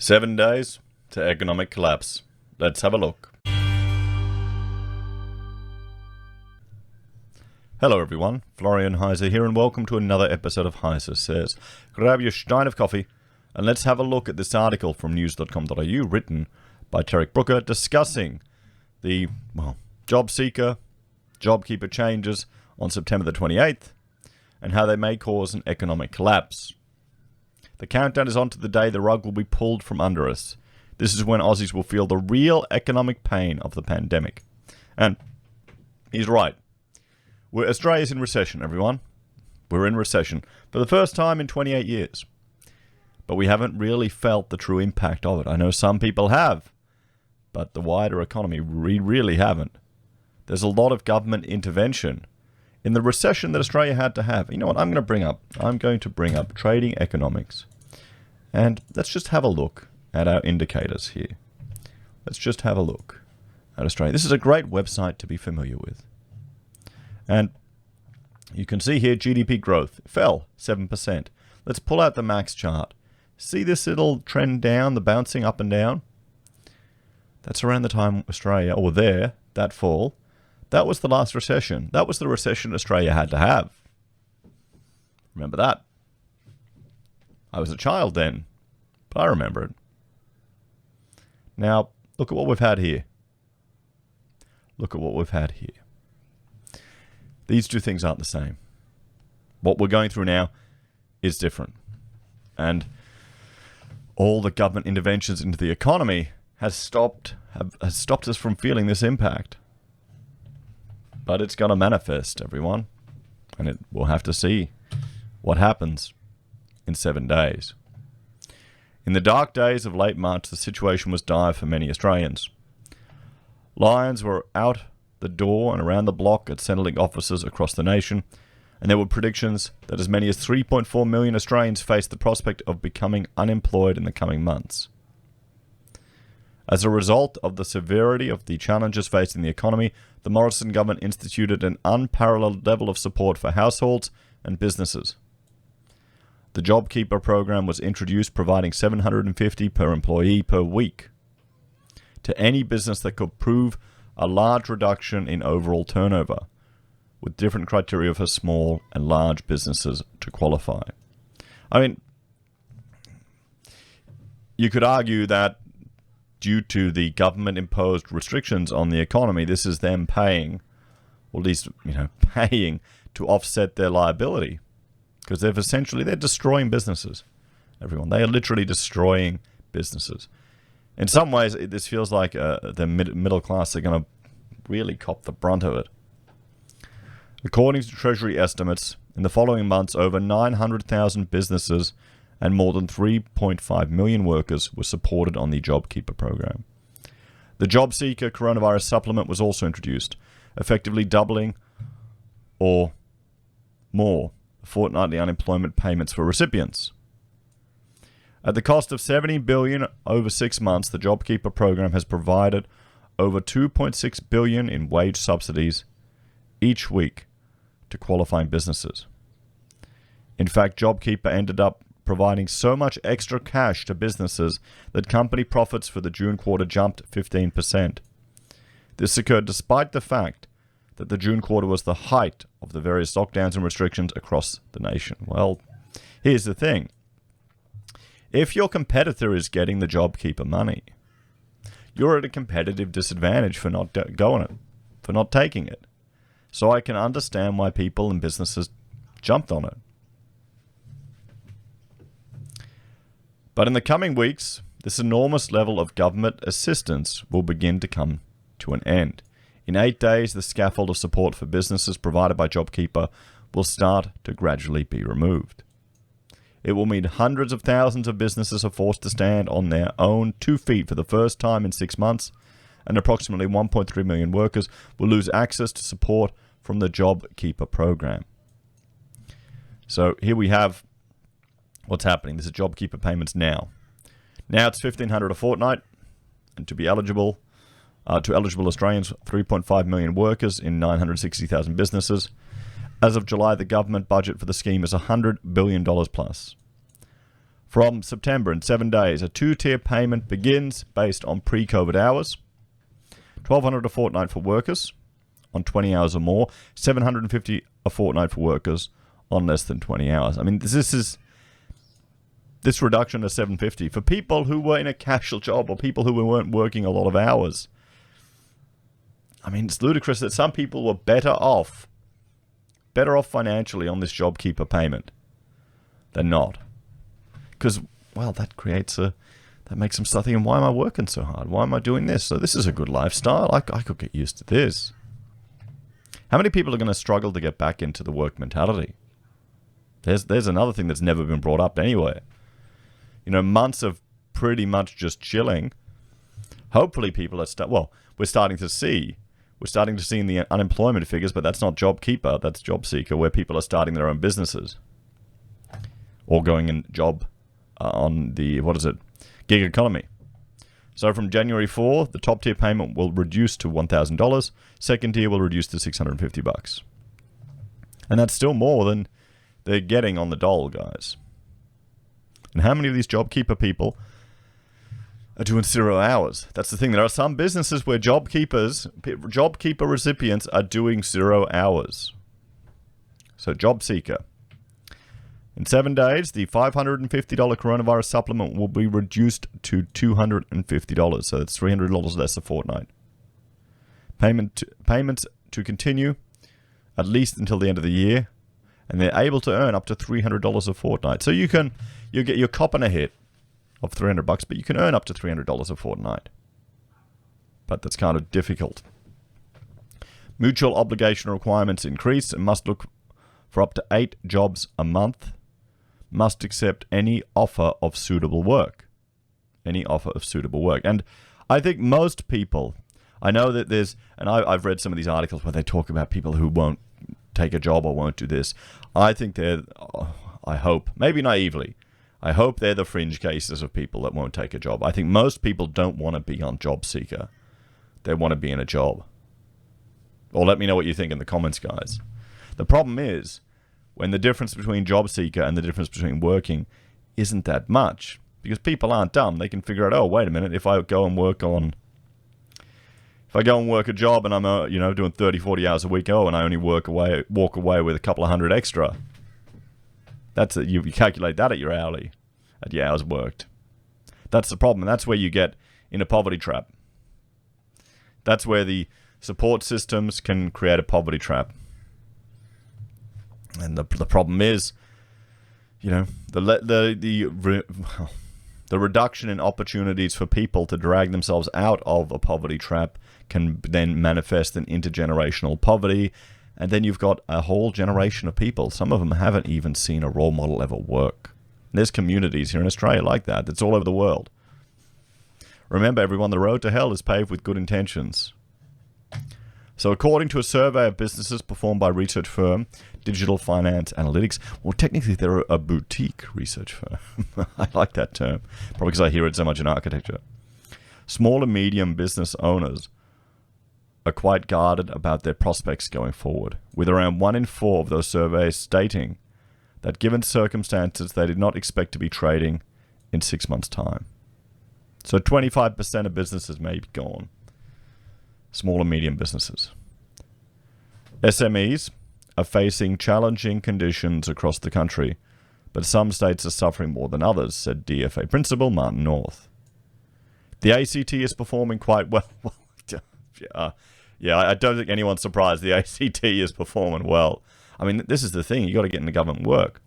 7 days to economic collapse. Let's have a look. Hello everyone, Florian.Heise here, and welcome to another episode of HeiseSays. Grab your stein of coffee and let's have a look at this article from news.com.au written by Tarek Brooker discussing the JobSeeker, JobKeeper changes on September the 28th and how they may cause an economic collapse. The countdown is on to the day the rug will be pulled from under us. This is when Aussies will feel the real economic pain of the pandemic. And he's right. Australia's in recession, everyone. We're in recession for the first time in 28 years. But we haven't really felt the true impact of it. I know some people have, but the wider economy, we really haven't. There's a lot of government intervention in the recession that Australia had to have. You know what I'm going to bring up trading economics. And let's just have a look at our indicators here. Let's just have a look at Australia. This is a great website to be familiar with. And you can see here GDP growth fell 7%. Let's pull out the max chart. See this little trend down, the bouncing up and down? That's around the time Australia, or there, that fall. That was the last recession. That was the recession Australia had to have. Remember that? I was a child then, but I remember it. Now, look at what we've had here. Look at what we've had here. These two things aren't the same. What we're going through now is different. And all the government interventions into the economy has stopped us from feeling this impact. But it's going to manifest, everyone. And we'll have to see what happens in 7 days. In the dark days of late March, the situation was dire for many Australians. Lions were out the door and around the block at Centrelink offices across the nation, and there were predictions that as many as 3.4 million Australians faced the prospect of becoming unemployed in the coming months. As a result of the severity of the challenges facing the economy, the Morrison government instituted an unparalleled level of support for households and businesses. The JobKeeper program was introduced, providing $750 per employee per week to any business that could prove a large reduction in overall turnover, with different criteria for small and large businesses to qualify. I mean, you could argue that due to the government-imposed restrictions on the economy, this is them paying, or at least, paying to offset their liability. Because they're destroying businesses. Everyone, they are literally destroying businesses. In some ways, this feels like the middle class are going to really cop the brunt of it. According to Treasury estimates, in the following months, over 900,000 businesses and more than 3.5 million workers were supported on the JobKeeper program. The JobSeeker coronavirus supplement was also introduced, effectively doubling or more fortnightly unemployment payments for recipients. At the cost of $70 billion over 6 months, the JobKeeper program has provided over $2.6 billion in wage subsidies each week to qualifying businesses. In fact, JobKeeper ended up providing so much extra cash to businesses that company profits for the June quarter jumped 15%. This occurred despite the fact that the June quarter was the height of the various lockdowns and restrictions across the nation. Well, here's the thing. If your competitor is getting the JobKeeper money, you're at a competitive disadvantage for not going it, for not taking it. So I can understand why people and businesses jumped on it. But in the coming weeks, this enormous level of government assistance will begin to come to an end. In 8 days, the scaffold of support for businesses provided by JobKeeper will start to gradually be removed. It will mean hundreds of thousands of businesses are forced to stand on their own 2 feet for the first time in 6 months, and approximately 1.3 million workers will lose access to support from the JobKeeper program. So here we have what's happening. This is JobKeeper payments now. Now it's $1,500 a fortnight, and to eligible Australians, 3.5 million workers in 960,000 businesses. As of July, the government budget for the scheme is $100 billion plus. From September, in 7 days, a two-tier payment begins based on pre-COVID hours. $1,200 a fortnight for workers on 20 hours or more. $750 a fortnight for workers on less than 20 hours. I mean, this reduction to $750 for people who were in a casual job or people who weren't working a lot of hours. I mean, it's ludicrous that some people were better off financially on this JobKeeper payment than not. Because, well, that makes them start thinking, why am I working so hard? Why am I doing this? So this is a good lifestyle. I could get used to this. How many people are going to struggle to get back into the work mentality? There's another thing that's never been brought up anywhere. You know, months of pretty much just chilling. Hopefully people are we're starting to see in the unemployment figures, but that's not JobKeeper, that's Jobseeker, where people are starting their own businesses or going in job on the, gig economy. So from January 4, the top tier payment will reduce to $1,000. Second tier will reduce to $650. And that's still more than they're getting on the dole, guys. And how many of these JobKeeper people are doing 0 hours? That's the thing. There are some businesses where JobKeeper recipients are doing 0 hours. So Jobseeker. In 7 days, the $550 coronavirus supplement will be reduced to $250. So that's $300 less a fortnight. Payments to continue at least until the end of the year. And they're able to earn up to $300 a fortnight. So you're copping a hit of $300, but you can earn up to $300 a fortnight. But that's kind of difficult. Mutual obligation requirements increase and must look for up to 8 jobs a month. Must accept any offer of suitable work. Any offer of suitable work. And I think most people, I know that I've read some of these articles where they talk about people who won't take a job or won't do this. I think I hope, maybe naively, I hope they're the fringe cases of people that won't take a job. I think most people don't want to be on JobSeeker. They want to be in a job. Or let me know what you think in the comments, guys. The problem is, when the difference between JobSeeker and the difference between working isn't that much, because people aren't dumb. They can figure out, oh, wait a minute, if I go and work a job and I'm doing 30, 40 hours a week, and I only walk away with a couple of hundred extra. You calculate that at your hours worked. That's the problem, and that's where you get in a poverty trap. That's where the support systems can create a poverty trap. And the problem is, the reduction in opportunities for people to drag themselves out of a poverty trap can then manifest in intergenerational poverty. And then you've got a whole generation of people. Some of them haven't even seen a role model ever work. And there's communities here in Australia like that. It's all over the world. Remember, everyone, the road to hell is paved with good intentions. So according to a survey of businesses performed by research firm Digital Finance Analytics, well, technically they're a boutique research firm. I like that term, probably because I hear it so much in architecture. Small and medium business owners are quite guarded about their prospects going forward, with around 1 in 4 of those surveys stating that given circumstances, they did not expect to be trading in 6 months' time. So 25% of businesses may be gone. Small and medium businesses. SMEs are facing challenging conditions across the country, but some states are suffering more than others, said DFA Principal Martin North. The ACT is performing quite well. I don't think anyone's surprised the ACT is performing well. I mean, this is the thing. You got to get into government work.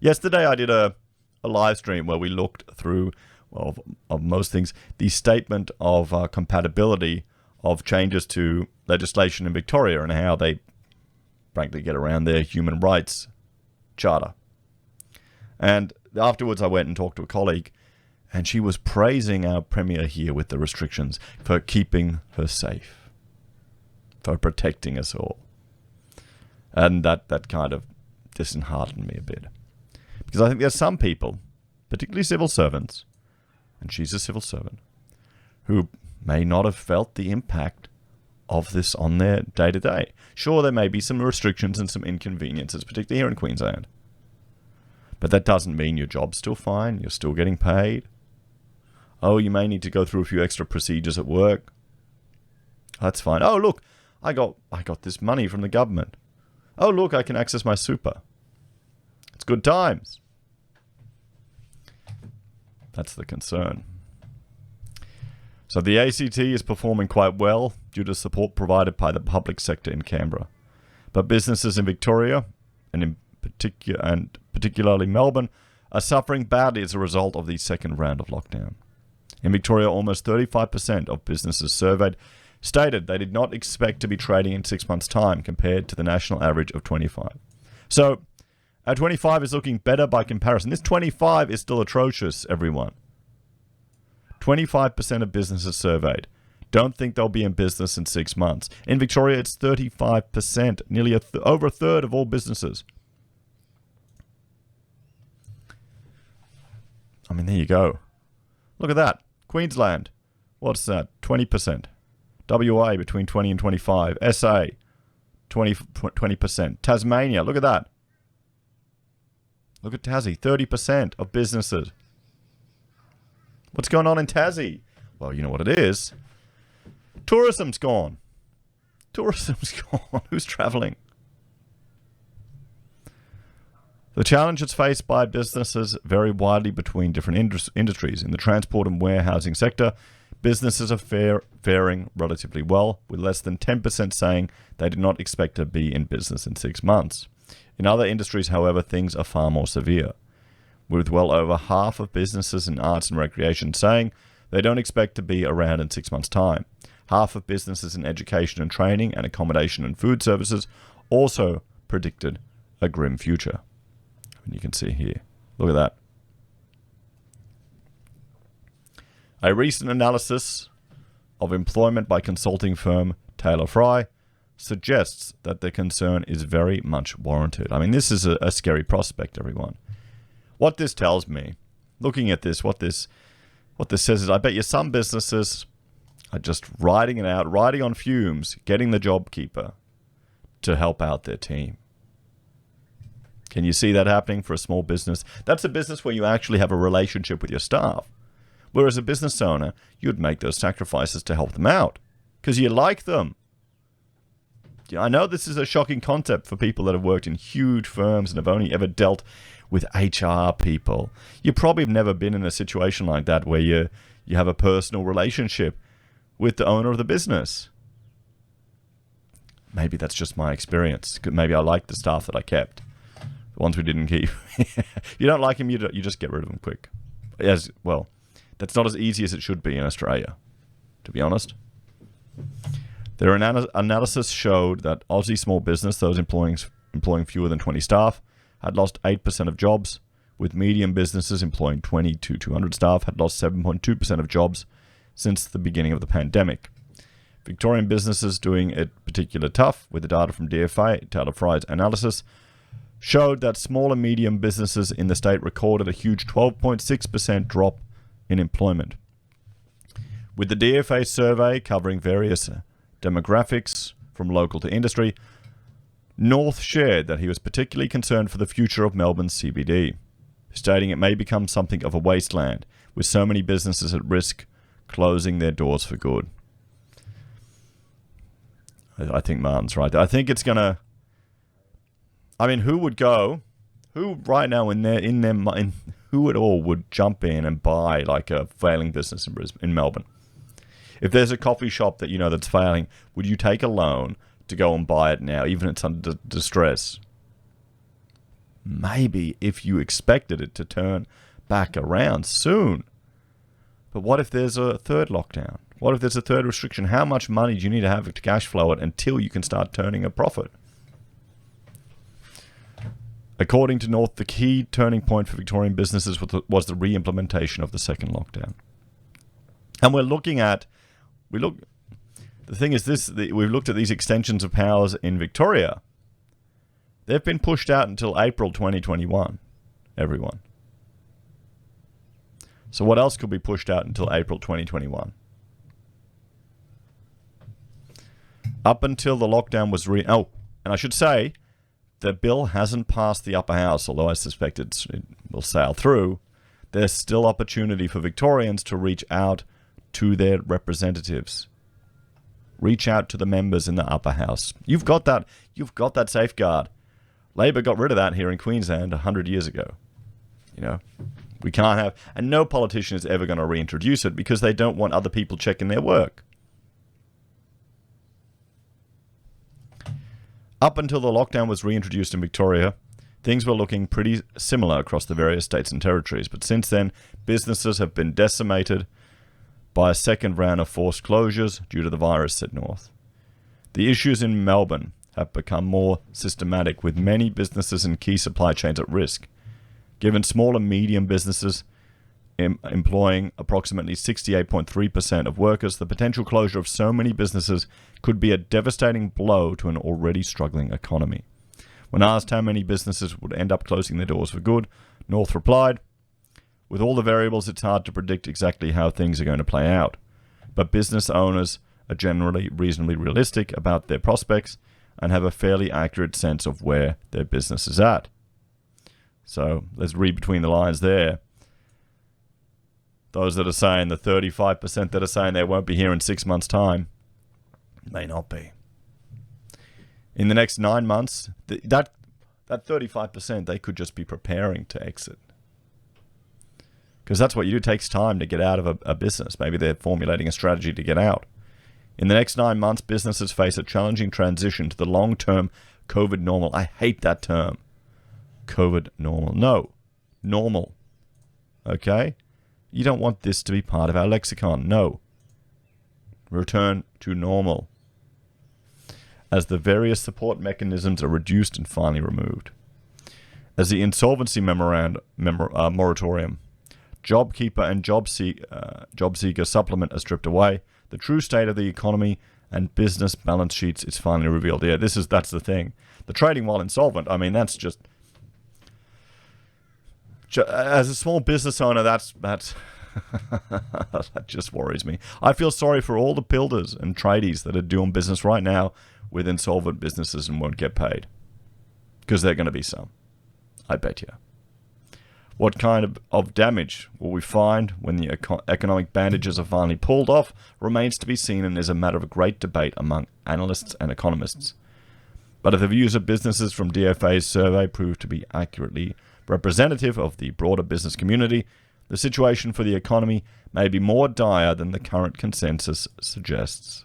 Yesterday, I did a live stream where we looked through, of most things, the statement of compatibility of changes to legislation in Victoria and how they frankly get around their human rights charter. And afterwards, I went and talked to a colleague, and she was praising our Premier here with the restrictions for keeping her safe, for protecting us all. And that kind of disheartened me a bit. Because I think there's some people, particularly civil servants, and she's a civil servant, who may not have felt the impact of this on their day-to-day. Sure, there may be some restrictions and some inconveniences, particularly here in Queensland. But that doesn't mean your job's still fine. You're still getting paid. Oh, you may need to go through a few extra procedures at work. That's fine. Oh, look, I got this money from the government. Oh, look, I can access my super. It's good times. That's the concern. So the ACT is performing quite well due to support provided by the public sector in Canberra. But businesses in Victoria, and particularly Melbourne, are suffering badly as a result of the second round of lockdown. In Victoria, almost 35% of businesses surveyed stated they did not expect to be trading in 6 months' time compared to the national average of 25. So, our 25 is looking better by comparison. This 25 is still atrocious, everyone. 25% of businesses surveyed don't think they'll be in business in 6 months. In Victoria, it's 35%, nearly over a third of all businesses. I mean, there you go. Look at that. Queensland, what's that? 20%. WA between 20 and 25. SA, 20%. Tasmania, look at that. Look at Tassie, 30% of businesses. What's going on in Tassie? Well, you know what it is. Tourism's gone. Tourism's gone. Who's traveling? The challenges faced by businesses vary widely between different industries. In the transport and warehousing sector, businesses are faring relatively well, with less than 10% saying they did not expect to be in business in 6 months. In other industries, however, things are far more severe, with well over half of businesses in arts and recreation saying they don't expect to be around in 6 months' time. Half of businesses in education and training and accommodation and food services also predicted a grim future. And you can see here, look at that. A recent analysis of employment by consulting firm Taylor Fry suggests that the concern is very much warranted. I mean, this is a scary prospect, everyone. What this tells me, looking at this, what this says is, I bet you some businesses are just riding it out, riding on fumes, getting the JobKeeper to help out their team. Can you see that happening for a small business? That's a business where you actually have a relationship with your staff. Whereas a business owner, you'd make those sacrifices to help them out because you like them. I know this is a shocking concept for people that have worked in huge firms and have only ever dealt with HR people. You probably have never been in a situation like that where you have a personal relationship with the owner of the business. Maybe that's just my experience. Maybe I like the staff that I kept. The ones we didn't keep. You don't like them, you just get rid of them quick. As well, that's not as easy as it should be in Australia, to be honest. Their analysis showed that Aussie small business, those employing fewer than 20 staff, had lost 8% of jobs, with medium businesses employing 20 to 200 staff had lost 7.2% of jobs since the beginning of the pandemic. Victorian businesses doing it particularly tough, with the data from DFA, Taylor Fry's analysis, showed that small and medium businesses in the state recorded a huge 12.6% drop in employment. With the DFA survey covering various demographics from local to industry, North shared that he was particularly concerned for the future of Melbourne's CBD, stating it may become something of a wasteland, with so many businesses at risk closing their doors for good. I think Martin's right there. I think it's going to... I mean, who would go? Who right now in their mind, who at all would jump in and buy like a failing business in Melbourne? If there's a coffee shop that you know that's failing, would you take a loan to go and buy it now, even if it's under distress? Maybe if you expected it to turn back around soon. But what if there's a third lockdown? What if there's a third restriction? How much money do you need to have to cash flow it until you can start turning a profit? According to North, the key turning point for Victorian businesses was the re-implementation of the second lockdown. And we've looked at these extensions of powers in Victoria. They've been pushed out until April 2021, everyone. So what else could be pushed out until April 2021? Up until the lockdown was and I should say, the bill hasn't passed the upper house, although I suspect it will sail through. There's still opportunity for Victorians to reach out to their representatives. Reach out to the members in the upper house. You've got that. You've got that safeguard. Labor got rid of that here in Queensland 100 years ago. You know, we can't have, and no politician is ever going to reintroduce it because they don't want other people checking their work. Up until the lockdown was reintroduced in Victoria, things were looking pretty similar across the various states and territories. But since then, businesses have been decimated by a second round of forced closures due to the virus, said North. The issues in Melbourne have become more systematic, with many businesses and key supply chains at risk. Given small and medium businesses employing approximately 68.3% of workers, the potential closure of so many businesses could be a devastating blow to an already struggling economy. When asked how many businesses would end up closing their doors for good, North replied, "With all the variables, it's hard to predict exactly how things are going to play out. But business owners are generally reasonably realistic about their prospects and have a fairly accurate sense of where their business is at." So let's read between the lines there. Those that are saying, the 35% that are saying they won't be here in 6 months' time, may not be. In the next 9 months, that 35%, they could just be preparing to exit. Because that's what you do. It takes time to get out of a business. Maybe they're formulating a strategy to get out. In the next 9 months, businesses face a challenging transition to the long-term COVID normal. I hate that term. COVID normal. No. Normal. Okay? You don't want this to be part of our lexicon. No. Return to normal. As the various support mechanisms are reduced and finally removed. As the insolvency moratorium, JobKeeper and Jobseeker supplement are stripped away, the true state of the economy and business balance sheets is finally revealed. Yeah, that's the thing. The trading while insolvent, I mean, that's just as a small business owner, that's that just worries me. I feel sorry for all the builders and tradies that are doing business right now with insolvent businesses and won't get paid. Because there are going to be some. I bet you. What kind of damage will we find when the economic bandages are finally pulled off remains to be seen and is a matter of great debate among analysts and economists. But if the views of businesses from DFA's survey prove to be accurately representative of the broader business community, the situation for the economy may be more dire than the current consensus suggests.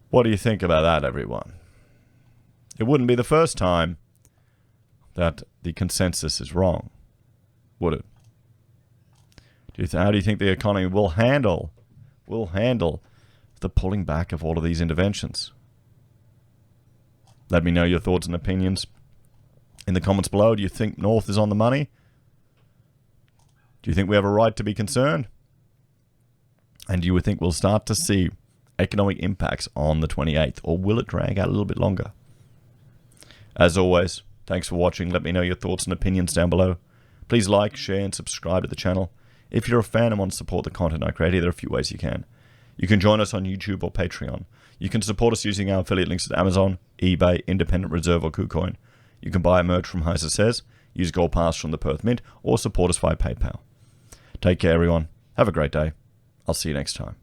What do you think about that, everyone? It wouldn't be the first time that the consensus is wrong, would it? How do you think the economy will handle the pulling back of all of these interventions? Let me know your thoughts and opinions in the comments below. Do you think North is on the money? Do you think we have a right to be concerned? And do you think we'll start to see economic impacts on the 28th, or will it drag out a little bit longer? As always, thanks for watching. Let me know your thoughts and opinions down below. Please like, share, and subscribe to the channel. If you're a fan and want to support the content I create, there are a few ways you can. You can join us on YouTube or Patreon. You can support us using our affiliate links at Amazon, eBay, Independent Reserve, or Kucoin. You can buy a merch from HeiseSays, use Gold Pass from the Perth Mint, or support us via PayPal. Take care, everyone. Have a great day. I'll see you next time.